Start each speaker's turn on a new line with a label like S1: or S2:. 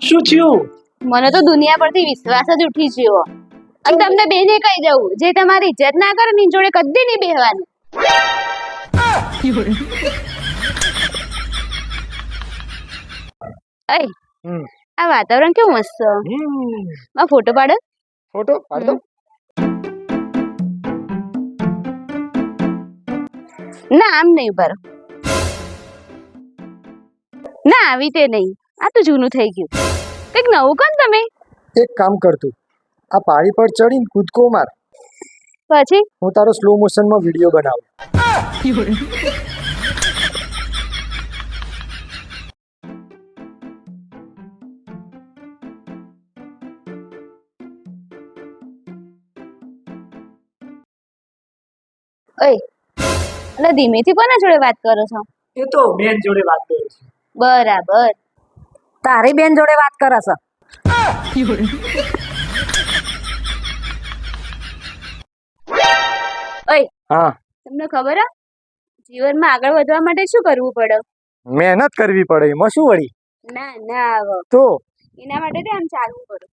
S1: શું થયું?
S2: મને તો દુનિયા પરથી વિશ્વાસ જ ઉઠી ગયો. અને તમને બેને કહી દઉં, જે તમારી ઇજ્જત ના કરે ની જોડે કદી નહીં બેહવાનું. અય આ વાતાવરણ કેવું મસ્ત. આ ફોટો પાડો.
S1: ફોટો પાડ દો.
S2: ના આમ નહીં પર. ના આવી તે નહીં. આ તો જૂનું થઈ ગયું. કંઈક નવું કર તમે.
S1: એક કામ કરતું, આ પાળી પર ચડીને કૂદકો માર.
S2: પછી
S1: હું તારો સ્લો મોશનમાં વિડીયો બનાવું.
S2: ઓય એટલે ધીમેથી કોના જોડે વાત કરો છો?
S1: એ તો બેન જોડે વાત કરું છું.
S2: બરાબર.
S3: તારી બેન જોડે વાત કરે છે.
S2: ઓય
S1: હા,
S2: તમને ખબર હે જીવનમાં આગળ વધવા માટે શું કરવું પડે?
S1: મહેનત કરવી પડે એમાં શું વળી.
S2: ના ના આવો
S1: તો
S2: એના માટે આમ ચાલવું પડે.